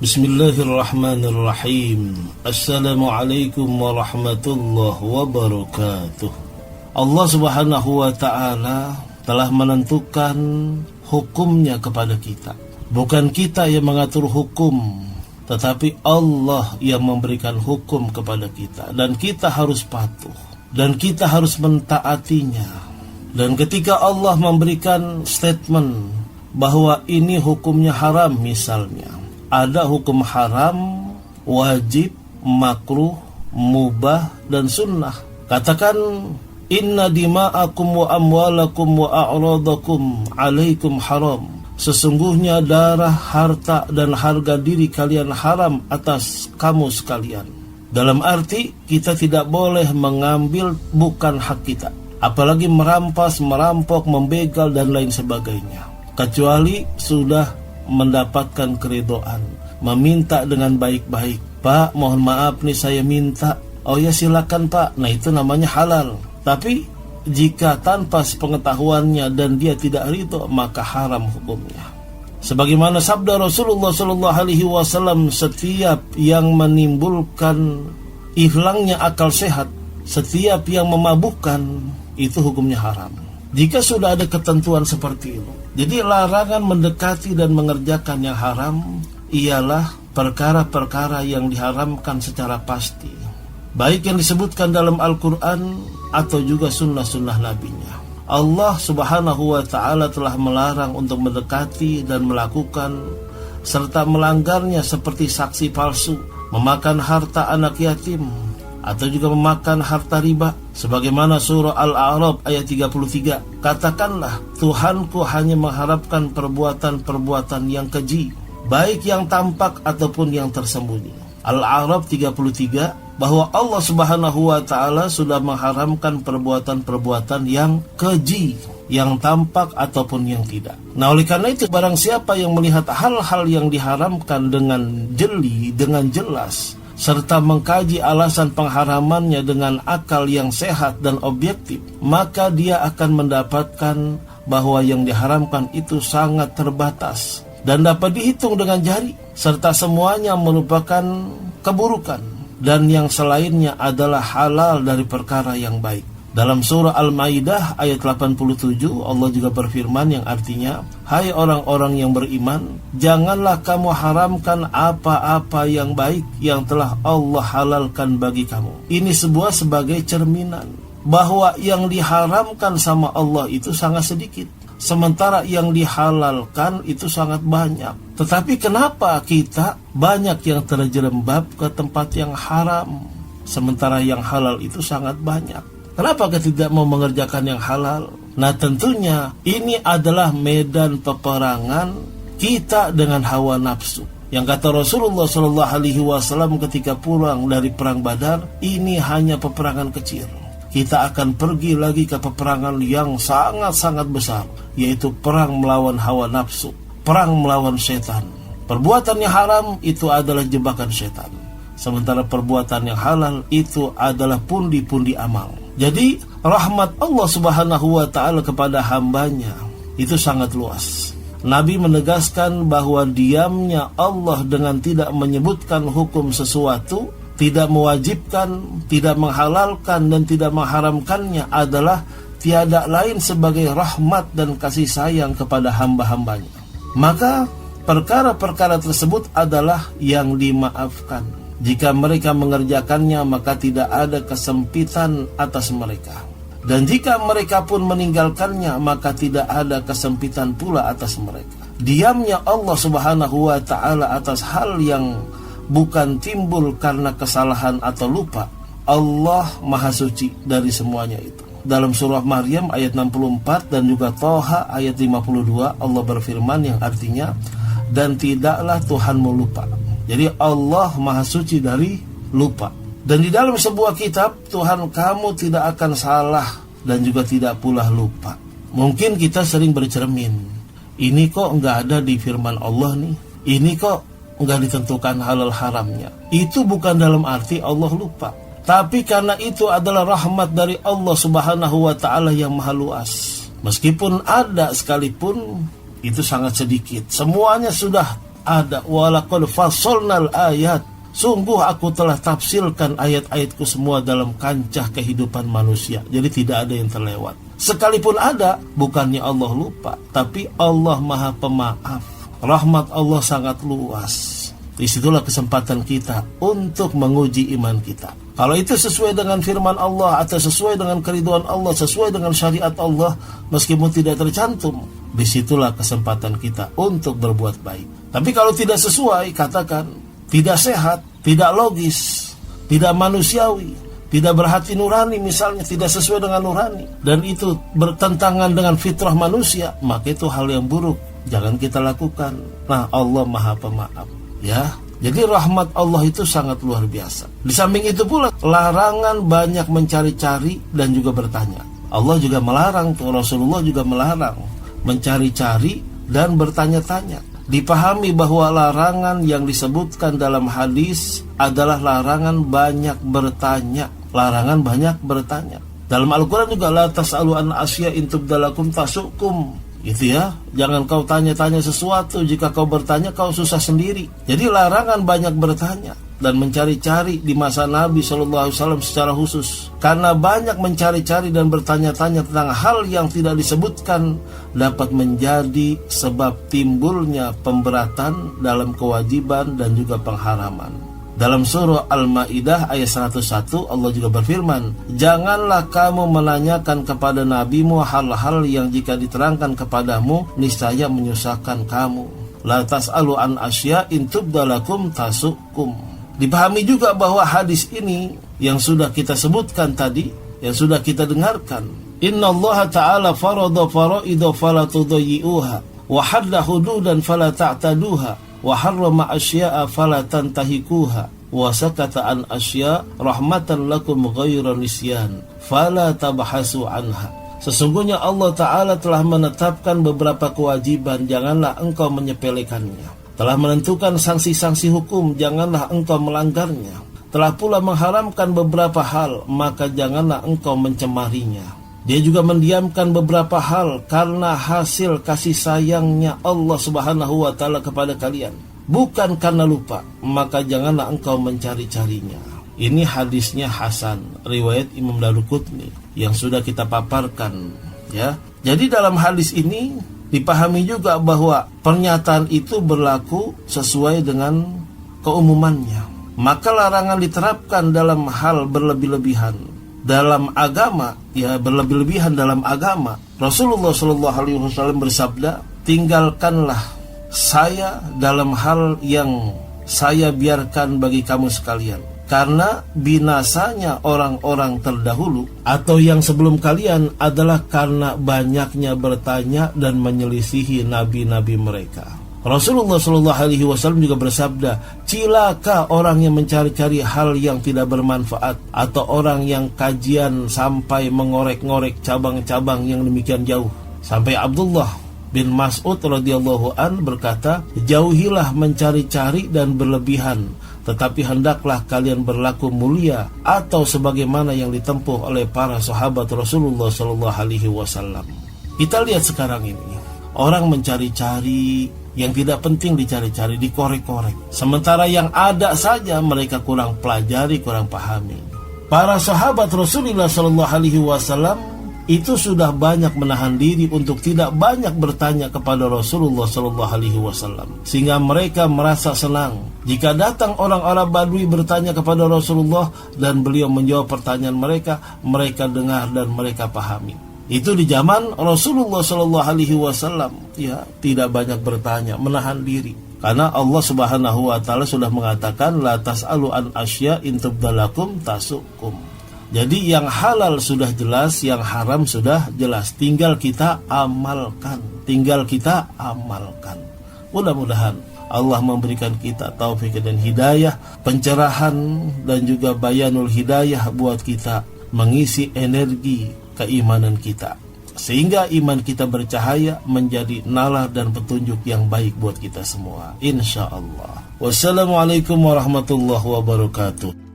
Bismillahirrahmanirrahim. Assalamualaikum warahmatullahi wabarakatuh. Allah subhanahu wa ta'ala telah menentukan hukumnya kepada kita. Bukan kita yang mengatur hukum, tetapi Allah yang memberikan hukum kepada kita. Dan kita harus patuh, dan kita harus mentaatinya. Dan ketika Allah memberikan statement bahwa ini hukumnya haram misalnya, ada hukum haram, wajib, makruh, mubah, dan sunnah. Katakan, inna dima'akum wa amwalakum wa a'radakum alaikum haram. Sesungguhnya darah, harta, dan harga diri kalian haram atas kamu sekalian. Dalam arti, kita tidak boleh mengambil bukan hak kita. Apalagi merampas, merampok, membegal, dan lain sebagainya. Kecuali sudah mendapatkan keridhaan, meminta dengan baik-baik. Pak, mohon maaf nih saya minta. Oh ya silakan Pak. Nah itu namanya halal. Tapi jika tanpa sepengetahuannya dan dia tidak ridho, maka haram hukumnya. Sebagaimana sabda Rasulullah SAW, setiap yang menimbulkan hilangnya akal sehat, setiap yang memabukkan, itu hukumnya haram. Jika sudah ada ketentuan seperti itu, jadi larangan mendekati dan mengerjakan yang haram ialah perkara-perkara yang diharamkan secara pasti, baik yang disebutkan dalam Al-Quran atau juga sunnah-sunnah nabinya. Allah subhanahu wa ta'ala telah melarang untuk mendekati dan melakukan serta melanggarnya seperti saksi palsu, memakan harta anak yatim, atau juga memakan harta riba. Sebagaimana surah Al-A'raf ayat 33, katakanlah, Tuhanku hanya mengharapkan perbuatan-perbuatan yang keji, baik yang tampak ataupun yang tersembunyi. Al-A'raf 33, bahwa Allah subhanahu wa ta'ala sudah mengharamkan perbuatan-perbuatan yang keji, yang tampak ataupun yang tidak. Nah oleh karena itu, barang siapa yang melihat hal-hal yang diharamkan dengan jeli, dengan jelas, serta mengkaji alasan pengharamannya dengan akal yang sehat dan objektif, maka dia akan mendapatkan bahwa yang diharamkan itu sangat terbatas dan dapat dihitung dengan jari, serta semuanya merupakan keburukan, dan yang selainnya adalah halal dari perkara yang baik. Dalam surah Al-Maidah ayat 87, Allah juga berfirman yang artinya, hai orang-orang yang beriman, janganlah kamu haramkan apa-apa yang baik yang telah Allah halalkan bagi kamu. Ini sebagai cerminan bahwa yang diharamkan sama Allah itu sangat sedikit, sementara yang dihalalkan itu sangat banyak. Tetapi kenapa kita banyak yang terjerembab ke tempat yang haram, sementara yang halal itu sangat banyak? Kenapa kita tidak mau mengerjakan yang halal? Nah tentunya ini adalah medan peperangan kita dengan hawa nafsu. Yang kata Rasulullah SAW ketika pulang dari perang Badar, ini hanya peperangan kecil. Kita akan pergi lagi ke peperangan yang sangat-sangat besar, yaitu perang melawan hawa nafsu, perang melawan setan. Perbuatan yang haram itu adalah jebakan setan, sementara perbuatan yang halal itu adalah pundi-pundi amal. Jadi rahmat Allah subhanahu wa ta'ala kepada hambanya itu sangat luas. Nabi menegaskan bahwa diamnya Allah dengan tidak menyebutkan hukum sesuatu, tidak mewajibkan, tidak menghalalkan, dan tidak mengharamkannya adalah tiada lain sebagai rahmat dan kasih sayang kepada hamba-hambanya. Maka perkara-perkara tersebut adalah yang dimaafkan. Jika mereka mengerjakannya, maka tidak ada kesempitan atas mereka. Dan jika mereka pun meninggalkannya, maka tidak ada kesempitan pula atas mereka. Diamnya Allah subhanahu wa ta'ala atas hal yang bukan timbul karena kesalahan atau lupa. Allah maha suci dari semuanya itu. Dalam surah Maryam ayat 64 dan juga Toha ayat 52, Allah berfirman yang artinya, dan tidaklah Tuhanmu lupa. Jadi Allah maha suci dari lupa. Dan di dalam sebuah kitab, Tuhan kamu tidak akan salah dan juga tidak pula lupa. Mungkin kita sering bercermin, ini kok nggak ada di firman Allah nih, ini kok nggak ditentukan halal haramnya. Itu bukan dalam arti Allah lupa, tapi karena itu adalah rahmat dari Allah subhanahu wa ta'ala yang maha luas. Meskipun ada sekalipun, itu sangat sedikit. Semuanya sudah ada. Walaqad fassalnal ayat. Sungguh aku telah tafsirkan ayat-ayatku semua dalam kancah kehidupan manusia. Jadi tidak ada yang terlewat. Sekalipun ada, bukannya Allah lupa, tapi Allah Maha Pemaaf. Rahmat Allah sangat luas. Disitulah kesempatan kita untuk menguji iman kita. Kalau itu sesuai dengan firman Allah atau sesuai dengan keridhaan Allah, sesuai dengan syariat Allah, meskipun tidak tercantum, disitulah kesempatan kita untuk berbuat baik. Tapi kalau tidak sesuai, katakan tidak sehat, tidak logis, tidak manusiawi, tidak berhati nurani misalnya, tidak sesuai dengan nurani, dan itu bertentangan dengan fitrah manusia, maka itu hal yang buruk, jangan kita lakukan. Nah, Allah Maha Pemaaf, ya. Jadi rahmat Allah itu sangat luar biasa. Di samping itu pula larangan banyak mencari-cari dan juga bertanya. Allah juga melarang, Rasulullah juga melarang mencari-cari dan bertanya-tanya. Dipahami bahwa larangan yang disebutkan dalam hadis adalah larangan banyak bertanya. Larangan banyak bertanya. Dalam Al-Quran juga la tas'alu an asya in tubdalakum tasukum. Gitu ya. Jangan kau tanya-tanya sesuatu. Jika kau bertanya kau susah sendiri. Jadi larangan banyak bertanya dan mencari-cari di masa Nabi SAW secara khusus. Karena banyak mencari-cari dan bertanya-tanya tentang hal yang tidak disebutkan dapat menjadi sebab timbulnya pemberatan dalam kewajiban dan juga pengharaman. Dalam surah Al-Ma'idah ayat 101 Allah juga berfirman, janganlah kamu menanyakan kepada nabimu hal-hal yang jika diterangkan kepadamu niscaya menyusahkan kamu. La tas'alu an asya in tubdalakum tasukum. Dipahami juga bahwa hadis ini yang sudah kita sebutkan tadi, yang sudah kita dengarkan, Inna Allah Ta'ala farada faraidu fala tudayyi'uha wa hadda hududan fala ta'taduha wa harrama asya'a fala tantahikuha wa sakata an asya' rahmatan lakum ghayra nisyan fala tabhasu anha. Sesungguhnya Allah Ta'ala telah menetapkan beberapa kewajiban, janganlah engkau menyepelekannya. Telah menentukan sanksi-sanksi hukum, janganlah engkau melanggarnya. Telah pula mengharamkan beberapa hal, maka janganlah engkau mencemarinya. Dia juga mendiamkan beberapa hal karena hasil kasih sayangnya Allah Subhanahu wa Ta'ala kepada kalian, bukan karena lupa, maka janganlah engkau mencari-carinya. Ini hadisnya Hasan, riwayat Imam Daruqutni yang sudah kita paparkan, ya. Jadi dalam hadis ini dipahami juga bahwa pernyataan itu berlaku sesuai dengan keumumannya. Maka larangan diterapkan dalam hal berlebih-lebihan dalam agama, ya, berlebih-lebihan dalam agama. Rasulullah SAW bersabda, tinggalkanlah saya dalam hal yang saya biarkan bagi kamu sekalian, karena binasanya orang-orang terdahulu atau yang sebelum kalian adalah karena banyaknya bertanya dan menyelisihi nabi-nabi mereka. Rasulullah SAW juga bersabda, cilaka orang yang mencari-cari hal yang tidak bermanfaat, atau orang yang kajian sampai mengorek-ngorek cabang-cabang yang demikian jauh. Sampai Abdullah bin Mas'ud radhiyallahu an berkata, jauhilah mencari-cari dan berlebihan, tetapi hendaklah kalian berlaku mulia atau sebagaimana yang ditempuh oleh para sahabat Rasulullah SAW. Kita lihat sekarang ini, orang mencari-cari yang tidak penting dicari-cari, dikorek-korek. Sementara yang ada saja mereka kurang pelajari, kurang pahami. Para sahabat Rasulullah SAW itu sudah banyak menahan diri untuk tidak banyak bertanya kepada Rasulullah SAW, sehingga mereka merasa senang jika datang orang Arab Badui bertanya kepada Rasulullah dan beliau menjawab pertanyaan mereka, mereka dengar dan mereka pahami. Itu di zaman Rasulullah SAW, ya, tidak banyak bertanya, menahan diri, karena Allah Subhanahu wa Ta'ala sudah mengatakan, la tas'alu an asya in tubdalakum tasukum. Jadi yang halal sudah jelas, yang haram sudah jelas, tinggal kita amalkan. Mudah-mudahan Allah memberikan kita taufik dan hidayah, pencerahan dan juga bayanul hidayah buat kita mengisi energi keimanan kita, sehingga iman kita bercahaya menjadi nalar dan petunjuk yang baik buat kita semua, insya Allah. Wassalamualaikum warahmatullahi wabarakatuh.